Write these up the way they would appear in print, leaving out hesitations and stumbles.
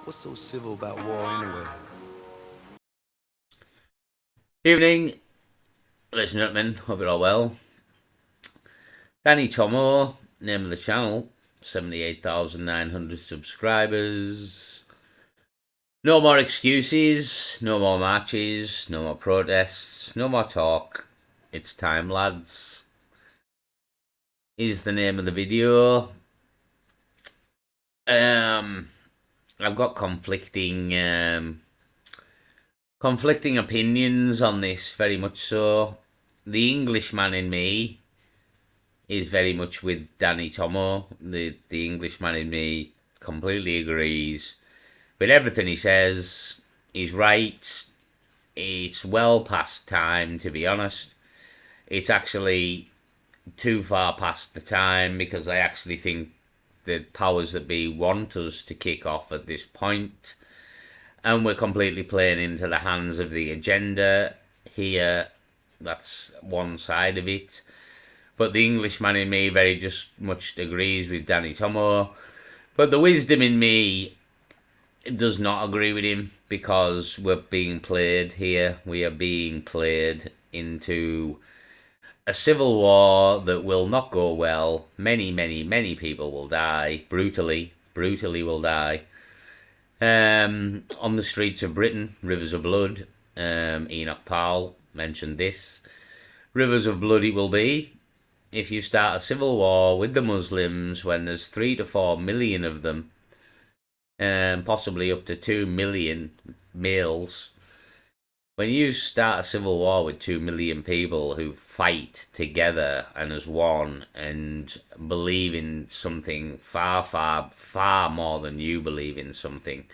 What's so civil about war anyway? Evening, ladies and gentlemen. Hope you're all well. Danny Tomo, name of the channel, 78,900 subscribers. No more excuses, no more marches, no more protests, no more talk. It's time, lads. Is the name of the video. I've got conflicting opinions on this, very much so. The Englishman in me is very much with Danny Tomo. The Englishman in me completely agrees with everything he says. He's right. It's well past time, to be honest. It's actually too far past the time, because I actually think the powers that be want us to kick off at this point, and we're completely playing into the hands of the agenda here. That's one side of it. But the Englishman in me very just much agrees with Danny Tomo. But the wisdom in me does not agree with him, because we're being played here. We are being played into a civil war that will not go well. Many, many, many people will die. Brutally will die. On the streets of Britain, rivers of blood. Enoch Powell mentioned this. Rivers of blood it will be. If you start a civil war with the Muslims when there's 3 to 4 million of them, and possibly up to 2 million males, when you start a civil war with 2 million people who fight together and as one and believe in something far, far, far more than you believe in something,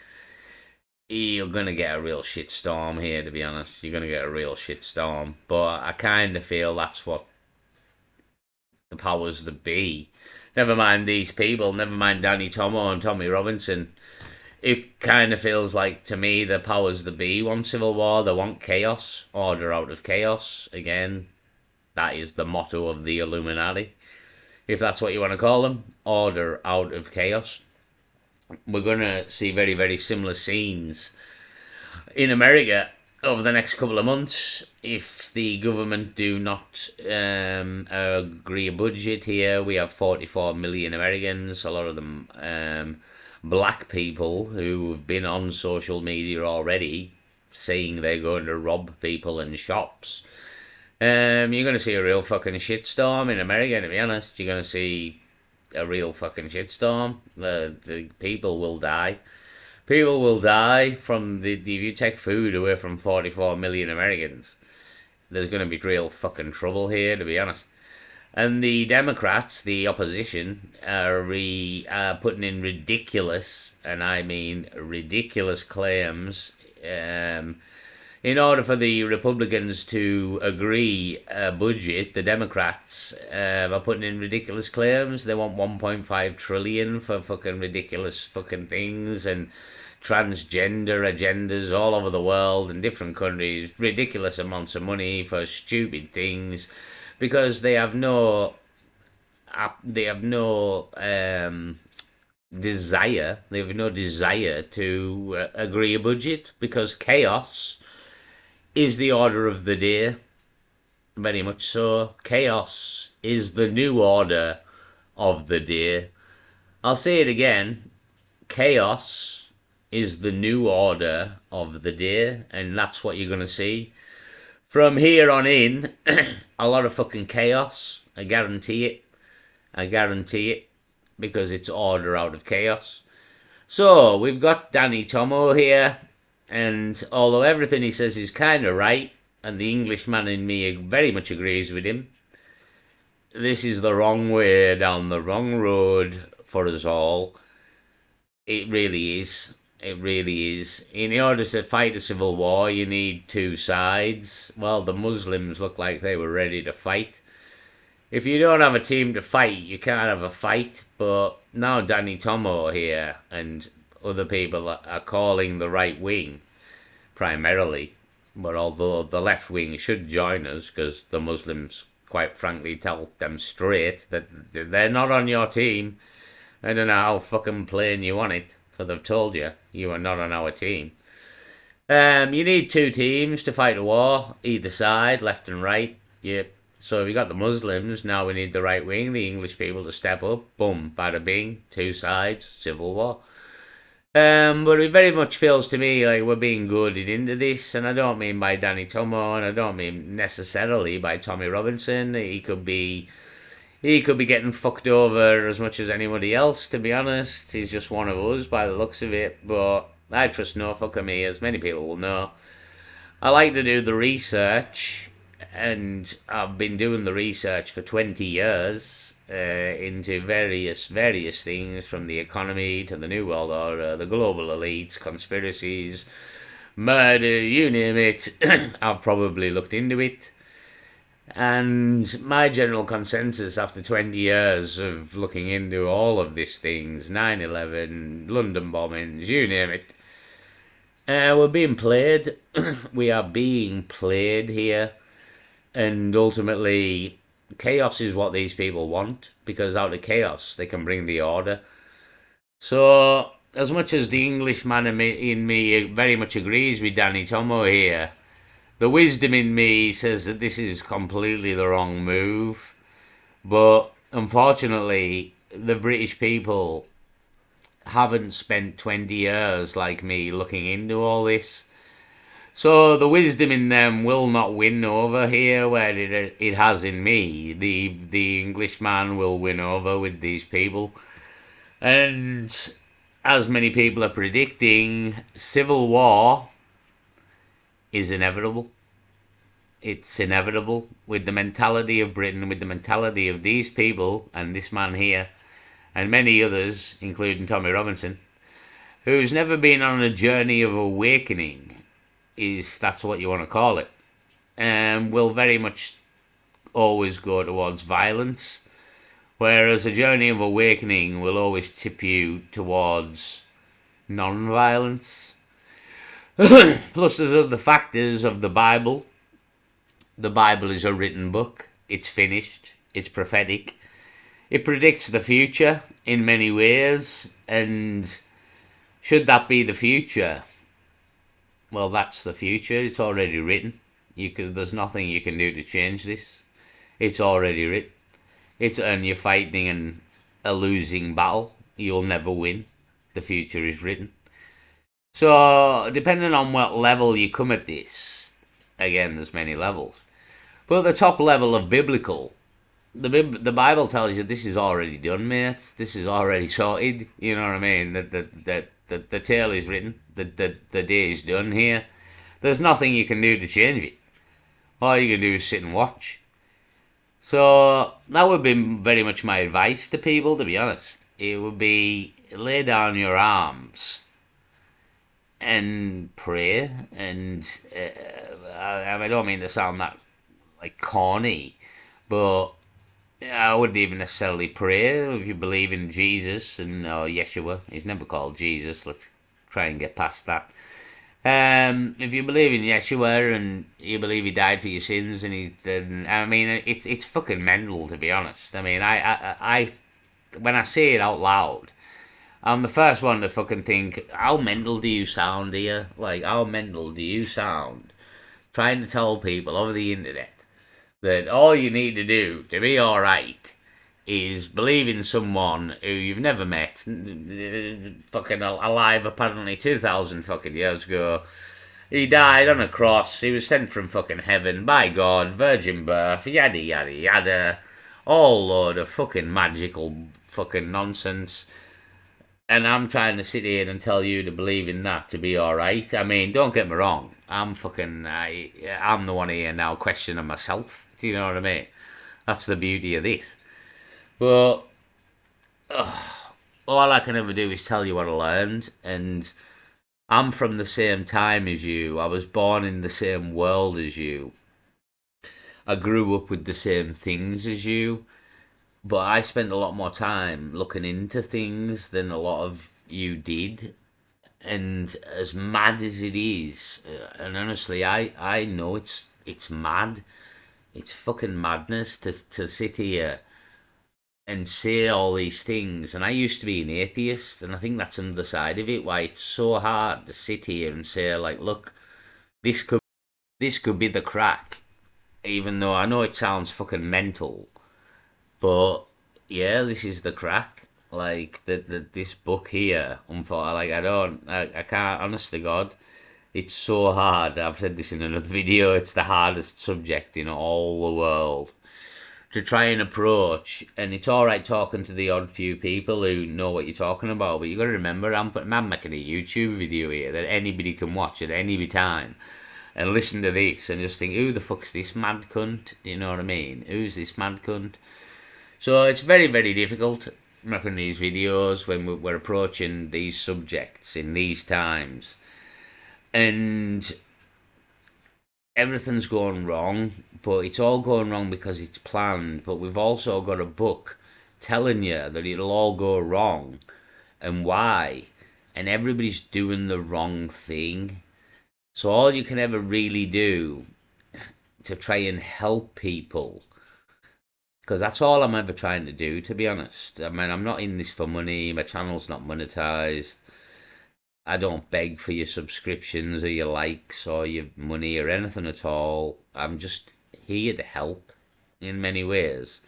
you're going to get a real shitstorm here, to be honest. You're going to get a real shitstorm. But I kind of feel that's what the powers that be, never mind these people, never mind Danny Tomo and Tommy Robinson, it kind of feels like to me the powers that be want civil war. They want chaos, order out of chaos. Again, that is the motto of the Illuminati, if that's what you want to call them. Order out of chaos. We're going to see very, very similar scenes in America over the next couple of months, if the government do not agree a budget here. We have 44 million Americans, a lot of them black people who have been on social media already saying they're going to rob people in shops. You're going to see a real fucking shitstorm in America, to be honest. You're going to see a real fucking shitstorm. The people will die. People will die from if you take food away from 44 million Americans, there's going to be real fucking trouble here, to be honest. And the Democrats, the opposition, are putting in ridiculous, and I mean ridiculous, claims in order for the Republicans to agree a budget. The Democrats are putting in ridiculous claims. They want 1.5 trillion for fucking ridiculous fucking things, and transgender agendas all over the world in different countries. Ridiculous amounts of money for stupid things, because they have no desire. They have no desire to agree a budget, because chaos is the order of the day. Very much so. Chaos is the new order of the day. I'll say it again. Chaos is the new order of the day, and that's what you're going to see from here on in. A lot of fucking chaos. I guarantee it. I guarantee it, because it's order out of chaos. So we've got Danny Tomo here, and although everything he says is kind of right, and the Englishman in me very much agrees with him, this is the wrong way, down the wrong road for us all. It really is. It really is. In order to fight a civil war, you need two sides. Well, the Muslims look like they were ready to fight. If you don't have a team to fight, you can't have a fight. But now Danny Tomo here and other people are calling the right wing, primarily. But although the left wing should join us, because the Muslims, quite frankly, tell them straight that they're not on your team. I don't know how fucking plain you want it. because I've told you, you are not on our team. You need two teams to fight a war, either side, left and right. Yep. So we got the Muslims, now we need the right wing, the English people to step up. Boom, bada bing, two sides, civil war. But it very much feels to me like we're being goaded into this, and I don't mean by Danny Tomo, and I don't mean necessarily by Tommy Robinson. He could be getting fucked over as much as anybody else, to be honest. He's just one of us by the looks of it, but I trust no fuck of me, as many people will know. I like to do the research, and I've been doing the research for 20 years into various things, from the economy to the New World Order, the global elites, conspiracies, murder, you name it. I've probably looked into it. And my general consensus after 20 years of looking into all of these things, 9/11, London bombings, you name it, we're being played. We are being played here. And ultimately, chaos is what these people want, because out of chaos they can bring the order. So, as much as the Englishman in me very much agrees with Danny Tomo here, the wisdom in me says that this is completely the wrong move. But unfortunately, the British people haven't spent 20 years like me looking into all this. So the wisdom in them will not win over here where it has in me. The Englishman will win over with these people. And as many people are predicting, civil war is inevitable. It's inevitable with the mentality of Britain, with the mentality of these people and this man here, and many others, including Tommy Robinson, who's never been on a journey of awakening, if that's what you want to call it, and will very much always go towards violence, whereas a journey of awakening will always tip you towards non-violence. Plus there's other factors of the Bible. The Bible is a written book. It's finished. It's prophetic. It predicts the future in many ways, and should that be the future, well, that's the future. It's already written. There's nothing you can do to change this. It's already written. And you're fighting in a losing battle. You'll never win. The future is written. So, depending on what level you come at this, again, there's many levels. But the top level of biblical, the Bible tells you this is already done, mate. This is already sorted. You know what I mean? The tale is written. The day is done here. There's nothing you can do to change it. All you can do is sit and watch. So that would be very much my advice to people, to be honest. It would be lay down your arms and pray. And I don't mean to sound that like corny, but I wouldn't even necessarily pray if you believe in Jesus and Yeshua. He's never called Jesus. Let's try and get past that. If you believe in Yeshua and you believe he died for your sins, and it's fucking mental, to be honest. I mean, I when I say it out loud, I'm the first one to fucking think, how mental do you sound here? Like, how mental do you sound? Trying to tell people over the internet that all you need to do to be alright is believe in someone who you've never met, fucking alive apparently 2,000 fucking years ago. He died on a cross, he was sent from fucking heaven by God, virgin birth, yada yada yada, all load of fucking magical fucking nonsense. And I'm trying to sit here and tell you to believe in that to be alright. I mean, don't get me wrong, I'm the one here now questioning myself. Do you know what I mean? That's the beauty of this. But all I can ever do is tell you what I learned, and I'm from the same time as you. I was born in the same world as you. I grew up with the same things as you, but I spent a lot more time looking into things than a lot of you did. And as mad as it is, and honestly, I know it's mad. It's fucking madness to sit here and say all these things. And I used to be an atheist, and I think that's another side of it, why it's so hard to sit here and say, like, look, this could be the crack, even though I know it sounds fucking mental, but yeah, this is the crack. Like this book here, unfortunately, like I can't. Honest to God, it's so hard. I've said this in another video. It's the hardest subject in all the world to try and approach. And it's all right talking to the odd few people who know what you're talking about, but you got to remember, I'm making a YouTube video here that anybody can watch at any time and listen to this and just think, who the fuck's this mad cunt? You know what I mean? Who's this mad cunt? So it's very, very difficult making these videos when we're approaching these subjects in these times. And everything's going wrong, but it's all going wrong because it's planned. But we've also got a book telling you that it'll all go wrong and why. And everybody's doing the wrong thing. So all you can ever really do to try and help people, because that's all I'm ever trying to do, to be honest. I mean, I'm not in this for money. My channel's not monetized. I don't beg for your subscriptions or your likes or your money or anything at all. I'm just here to help in many ways.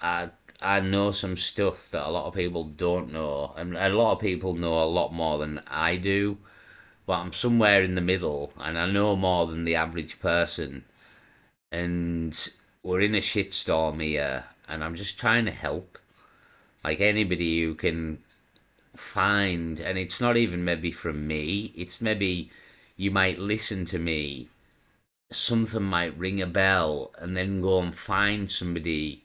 I I know some stuff that a lot of people don't know, and a lot of people know a lot more than I do. But I'm somewhere in the middle, and I know more than the average person. And we're in a shitstorm here, and I'm just trying to help. Like anybody who can find, and it's not even maybe from me, it's maybe you might listen to me, something might ring a bell, and then go and find somebody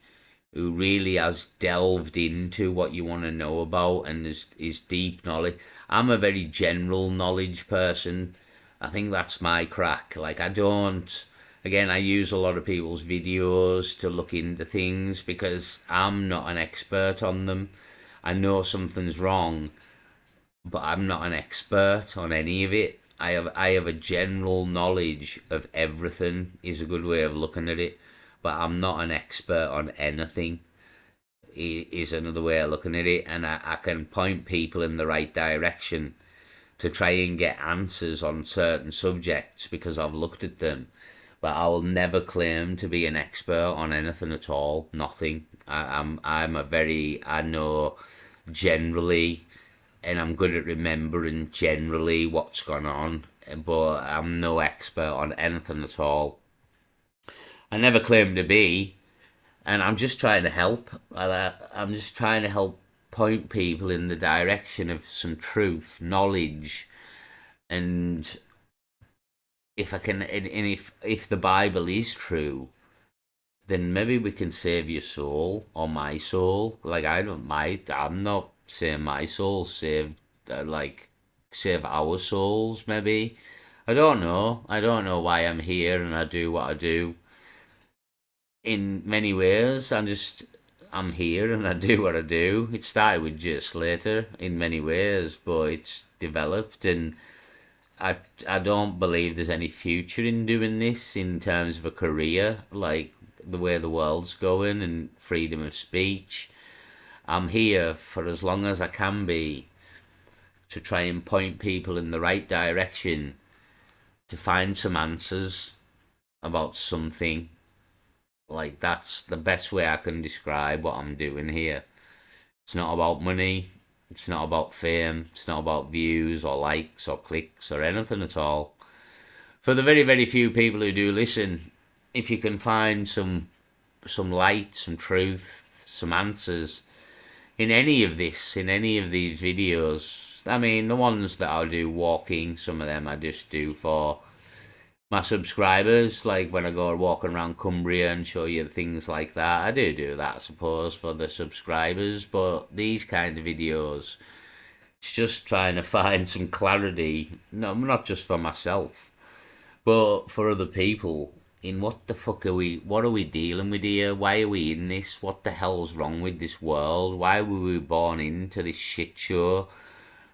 who really has delved into what you want to know about and is deep knowledge. I'm a very general knowledge person. I think that's my crack. Like I don't, again, I use a lot of people's videos to look into things because I'm not an expert on them. I know something's wrong, but I'm not an expert on any of it. I have a general knowledge of everything is a good way of looking at it, but I'm not an expert on anything is another way of looking at it, and I can point people in the right direction to try and get answers on certain subjects because I've looked at them. But I will never claim to be an expert on anything at all. Nothing. I know generally, and I'm good at remembering generally what's gone on, but I'm no expert on anything at all. I never claim to be, and I'm just trying to help. I'm just trying to help point people in the direction of some truth, knowledge, and if I can, and if the Bible is true, then maybe we can save your soul or my soul. Like I'm not saying my soul's saved. Like save our souls, maybe. I don't know. I don't know why I'm here and I do what I do. In many ways, I'm here and I do what I do. It started with Jay Slater in many ways, but it's developed, and I don't believe there's any future in doing this in terms of a career, like the way the world's going and freedom of speech. I'm here for as long as I can be to try and point people in the right direction to find some answers about something. Like that's the best way I can describe what I'm doing here. It's not about money. It's not about fame. It's not about views or likes or clicks or anything at all. For the very, very few people who do listen, if you can find some light, some truth, some answers in any of this, in any of these videos. I mean, the ones that I'll do walking, some of them I just do for my subscribers, like when I go walking around Cumbria and show you things like that. I do that, I suppose, for the subscribers, but these kind of videos, it's just trying to find some clarity, no, not just for myself, but for other people, in what the fuck what are we dealing with here? Why are we in this? What the hell's wrong with this world? Why were we born into this shit show?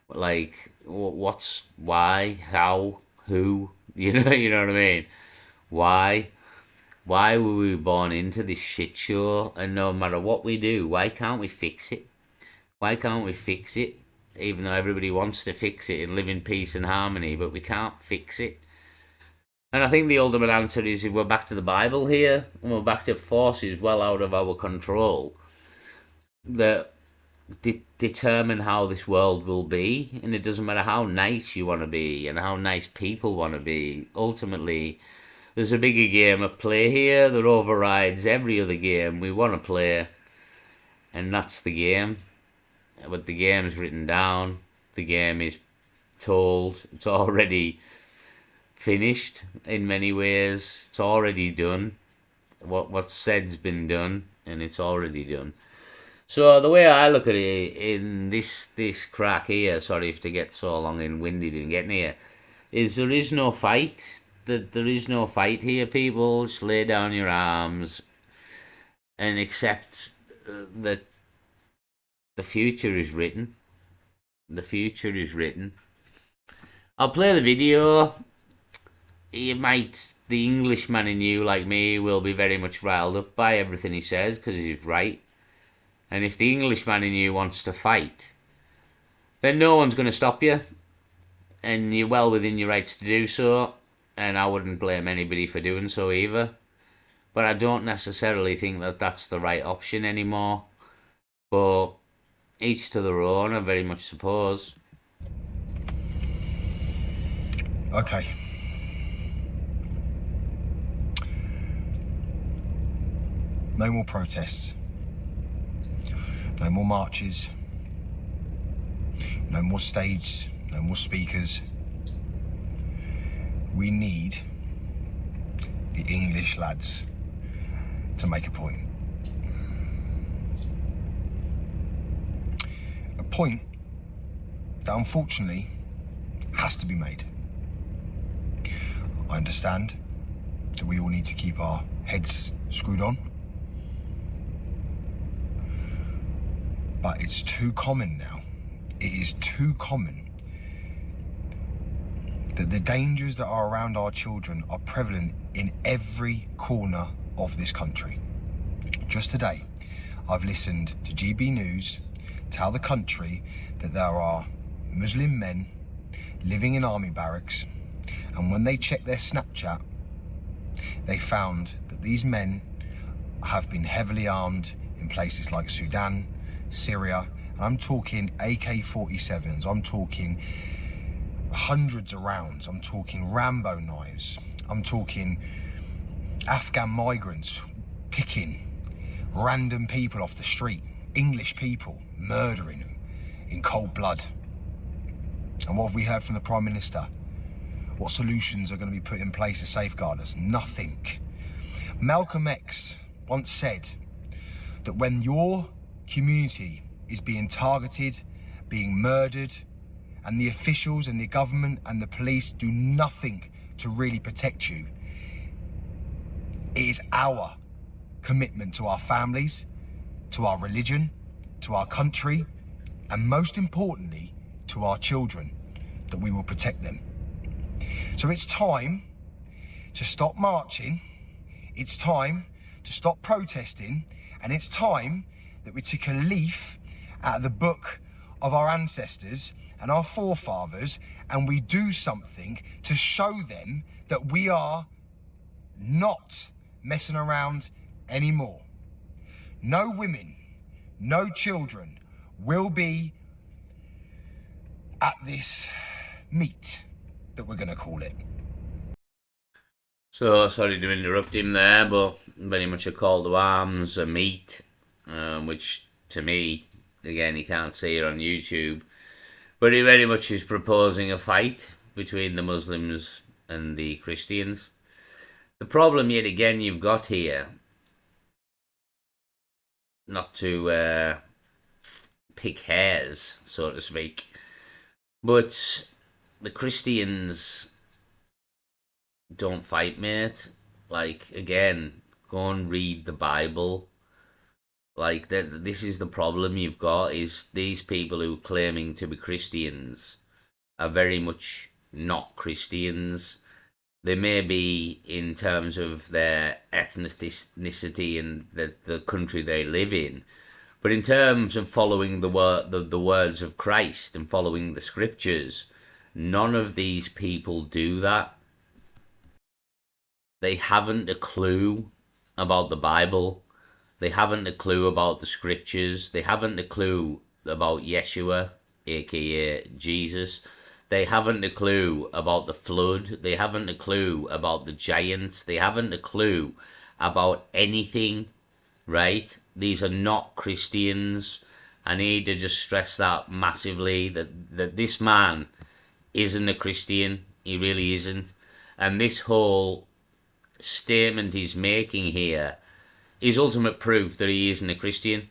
Like, why, how, who, you know what I mean? Why? Why were we born into this shit show? And no matter what we do, why can't we fix it? Why can't we fix it? Even though everybody wants to fix it and live in peace and harmony, but we can't fix it. And I think the ultimate answer is we're back to the Bible here, and we're back to forces well out of our control that determine how this world will be. And it doesn't matter how nice you want to be and how nice people want to be. Ultimately, there's a bigger game at play here that overrides every other game we want to play, and that's the game. But the game's written down, the game is told, it's already finished in many ways. It's already done. What's said's been done, and it's already done. So the way I look at it in this crack here, sorry if to get so long and winded in getting here, is there is no fight. There is no fight here, people. Just lay down your arms and accept that the future is written. The future is written. I'll play the video. The Englishman in you, like me, will be very much riled up by everything he says because he's right. And if the Englishman in you wants to fight, then no one's going to stop you. And you're well within your rights to do so. And I wouldn't blame anybody for doing so either. But I don't necessarily think that that's the right option anymore. But each to their own, I very much suppose. Okay. No more protests. No more marches. No more stage. No more speakers. We need the English lads to make a point. A point that unfortunately has to be made. I understand that we all need to keep our heads screwed on. But it's too common now. It is too common that the dangers that are around our children are prevalent in every corner of this country. Just today, I've listened to GB News tell the country that there are Muslim men living in army barracks, and when they checked their Snapchat, they found that these men have been heavily armed in places like Sudan, Syria, and I'm talking AK-47s, I'm talking hundreds of rounds, I'm talking Rambo knives, I'm talking Afghan migrants picking random people off the street, English people, murdering them in cold blood. And what have we heard from the Prime Minister? What solutions are going to be put in place to safeguard us? Nothing. Malcolm X once said that when your community is being targeted, being murdered, and the officials and the government and the police do nothing to really protect you, it is our commitment to our families, to our religion, to our country, and most importantly, to our children, that we will protect them. So it's time to stop marching, it's time to stop protesting, and it's time that we take a leaf out of the book of our ancestors and our forefathers, and we do something to show them that we are not messing around anymore. No women, no children will be at this meet that we're going to call it. So, sorry to interrupt him there, but very much a call to arms, a meet, which to me, again, you can't see it on YouTube, but he very much is proposing a fight between the Muslims and the Christians. The problem, yet again, you've got here, not to pick hairs, so to speak, but the Christians don't fight, mate. Like, again, go and read the Bible. Like, this is the problem you've got, is these people who are claiming to be Christians are very much not Christians. They may be in terms of their ethnicity and the country they live in, but in terms of following the words of Christ and following the scriptures, none of these people do that. They haven't a clue about the Bible. They haven't a clue about the scriptures. They haven't a clue about Yeshua, aka Jesus. They haven't a clue about the flood. They haven't a clue about the giants. They haven't a clue about anything, right? These are not Christians. I need to just stress that massively, that this man isn't a Christian. He really isn't. And this whole statement he's making here is ultimate proof that he isn't a Christian.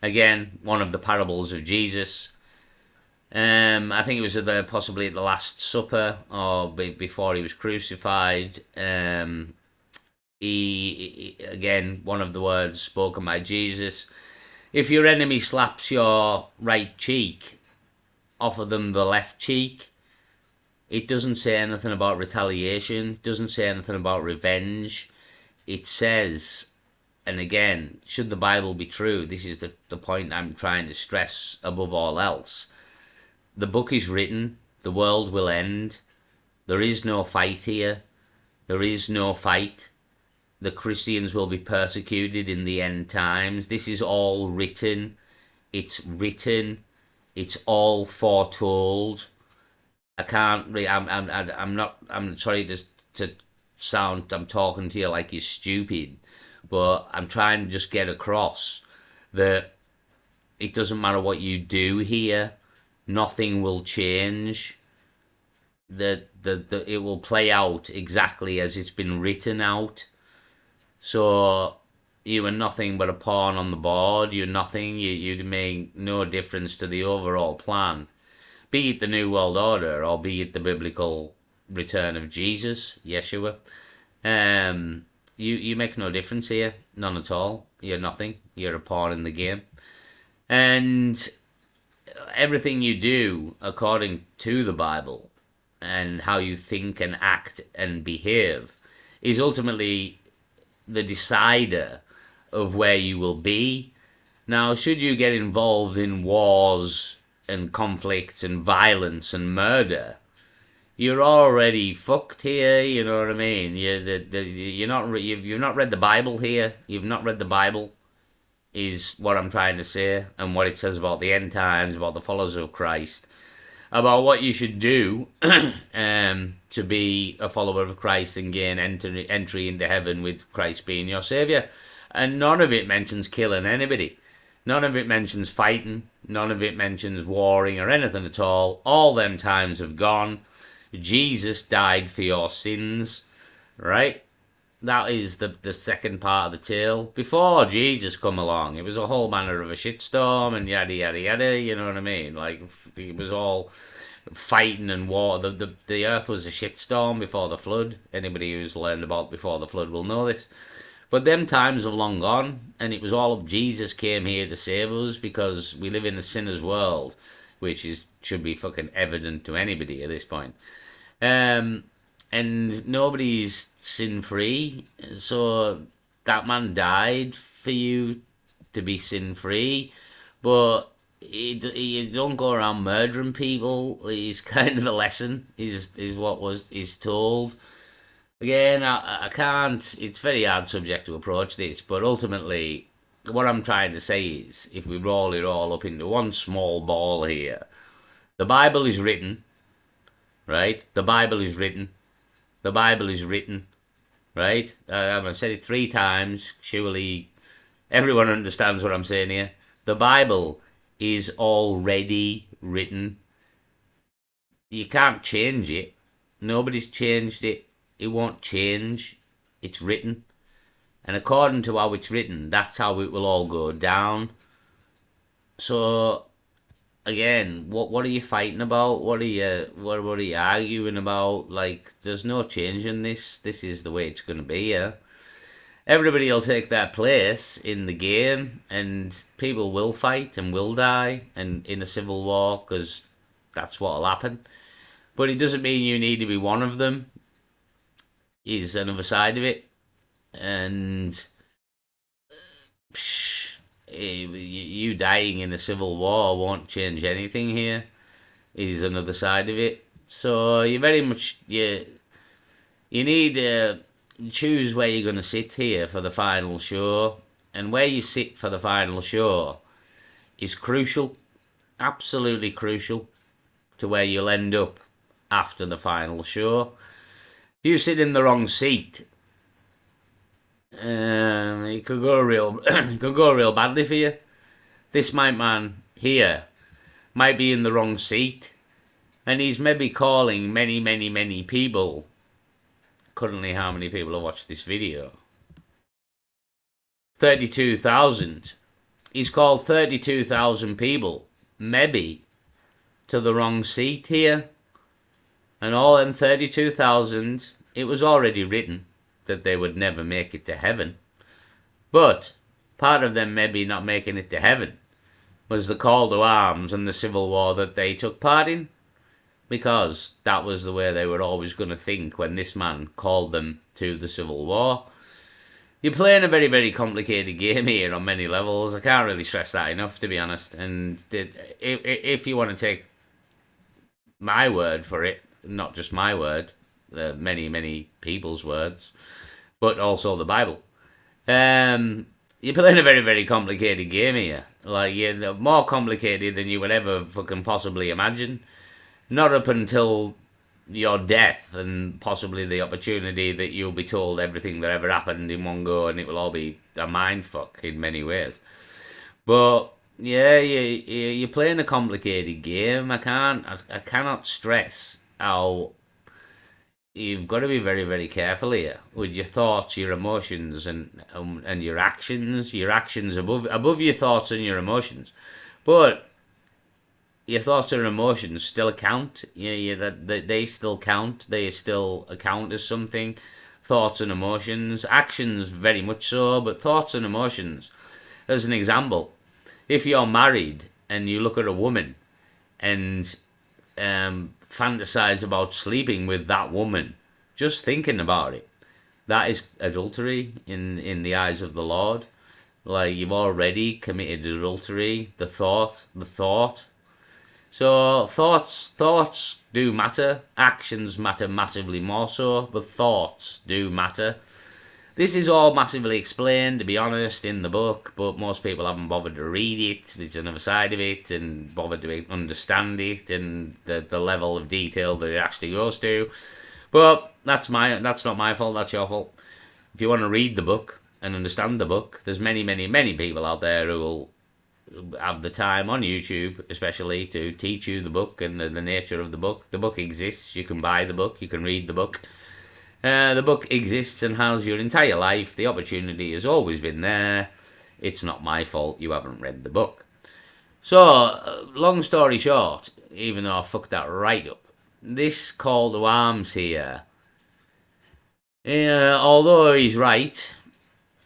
Again, one of the parables of Jesus. I think it was possibly at the Last Supper or before he was crucified. He again, one of the words spoken by Jesus: if your enemy slaps your right cheek, offer them the left cheek. It doesn't say anything about retaliation. It doesn't say anything about revenge. It says, and again, should the Bible be true, this is the point I'm trying to stress above all else. The book is written. The world will end. There is no fight here. There is no fight. The Christians will be persecuted in the end times. This is all written. It's written. It's all foretold. I can't really, I'm sorry to sound, I'm talking to you like you're stupid, but I'm trying to just get across that it doesn't matter what you do here, nothing will change. It will play out exactly as it's been written out. So you are nothing but a pawn on the board. You're nothing. You make no difference to the overall plan. Be it the New World Order or be it the biblical return of Jesus, Yeshua. You make no difference here. None at all. You're nothing. You're a pawn in the game. And everything you do according to the Bible and how you think and act and behave is ultimately the decider of where you will be. Now, should you get involved in wars and conflicts and violence and murder, you're already fucked here. You know what I mean? You've not read the Bible here. You've not read the Bible, is what I'm trying to say, and what it says about the end times, about the followers of Christ, about what you should do to be a follower of Christ and gain entry into heaven with Christ being your Saviour. And none of it mentions killing anybody. None of it mentions fighting. None of it mentions warring or anything at all. All them times have gone. Jesus died for your sins, right? That is the second part of the tale. Before Jesus come along, it was a whole manner of a shitstorm and yada yada yada. You know what I mean? Like, it was all fighting and war. The earth was a shitstorm before the flood. Anybody who's learned about before the flood will know this. But them times are long gone, and it was all of Jesus came here to save us, because we live in a sinner's world, which should be fucking evident to anybody at this point. And nobody's sin-free, so that man died for you to be sin-free, but you don't go around murdering people. Is kind of the lesson, is what is told. Again, I can't, it's a very hard subject to approach this, but ultimately, what I'm trying to say is, if we roll it all up into one small ball here, the Bible is written, right? The Bible is written. The Bible is written, right? I've said it 3 times. Surely everyone understands what I'm saying here. The Bible is already written. You can't change it. Nobody's changed it. It won't change. It's written. And according to how it's written, that's how it will all go down. So, again, what are you fighting about? What are you arguing about? Like, there's no change in this. This is the way it's going to be, yeah? Everybody will take their place in the game, and people will fight and will die and in a civil war, because that's what will happen. But it doesn't mean you need to be one of them. is another side of it, and you dying in a civil war won't change anything here. Is another side of it. So you very much you need to choose where you're going to sit here for the final show, and where you sit for the final show is crucial, absolutely crucial, to where you'll end up after the final show. If you sit in the wrong seat, it could go real, it could go real badly for you. This man here might be in the wrong seat, and he's maybe calling many people. Currently, how many people have watched this video? 32,000. He's called 32,000 people, maybe, to the wrong seat here. And all them 32,000, it was already written that they would never make it to heaven. But part of them maybe not making it to heaven was the call to arms and the civil war that they took part in, because that was the way they were always going to think when this man called them to the civil war. You're playing a very complicated game here on many levels. I can't really stress that enough, to be honest. And if you want to take my word for it, not just my word, many people's words, but also the Bible, you're playing a very complicated game here. Like, you're more complicated than you would ever fucking possibly imagine. Not up until your death and possibly the opportunity that you'll be told everything that ever happened in one go, and it will all be a mindfuck in many ways. But yeah, you're playing a complicated game. I cannot stress how you've got to be very careful here with your thoughts, your emotions, and your actions. Your actions above your thoughts and your emotions, but your thoughts and emotions still count. That they still count. They still account as something. Thoughts and emotions, actions very much so, but thoughts and emotions. As an example, if you're married and you look at a woman and fantasize about sleeping with that woman, just thinking about it, that is adultery in the eyes of the Lord. Like, you've already committed adultery. The thought. So thoughts do matter. Actions matter massively more so, but thoughts do matter. This is all massively explained, to be honest, in the book, but most people haven't bothered to read it. It's another side of it, and bothered to understand it, and the level of detail that it actually goes to. But that's not my fault. That's your fault. If you want to read the book and understand the book, there's many people out there who will have the time on YouTube, especially, to teach you the book and the nature of the book. The book exists. You can buy the book. You can read the book. The book exists and has your entire life. The opportunity has always been there. It's not my fault you haven't read the book. So, long story short, even though I fucked that right up, this call to arms here, although he's right,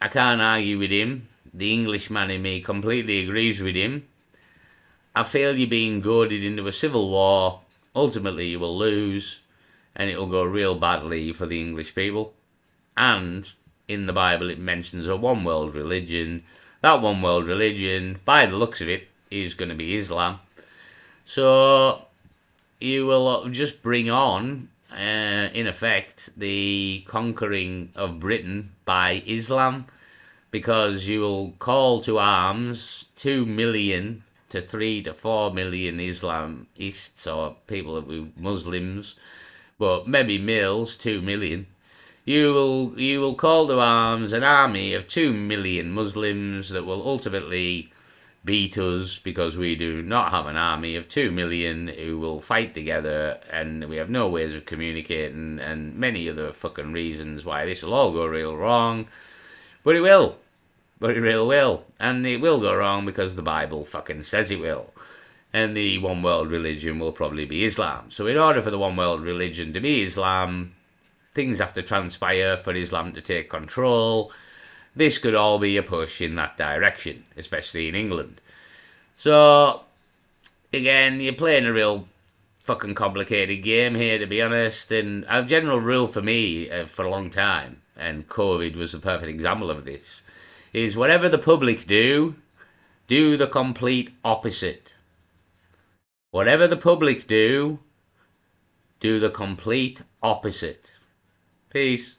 I can't argue with him. The Englishman in me completely agrees with him. I feel you're being goaded into a civil war. Ultimately, you will lose, and it will go real badly for the English people. And in the Bible, it mentions a one world religion. That one world religion, by the looks of it, is going to be Islam. So you will just bring on, in effect, the conquering of Britain by Islam, because you will call to arms 2 million to 3 to 4 million Islamists, or people with Muslims, but maybe males, 2 million. You will call to arms an army of 2 million Muslims that will ultimately beat us, because we do not have an army of 2 million who will fight together, and we have no ways of communicating, and many other fucking reasons why this will all go real wrong. But it will. But it really will. And it will go wrong because the Bible fucking says it will. And the one world religion will probably be Islam. So in order for the one world religion to be Islam, things have to transpire for Islam to take control. This could all be a push in that direction, especially in England. So, again, you're playing a real fucking complicated game here, to be honest. And a general rule for me for a long time, and COVID was a perfect example of this, is whatever the public do the complete opposite. Whatever the public do the complete opposite. Peace.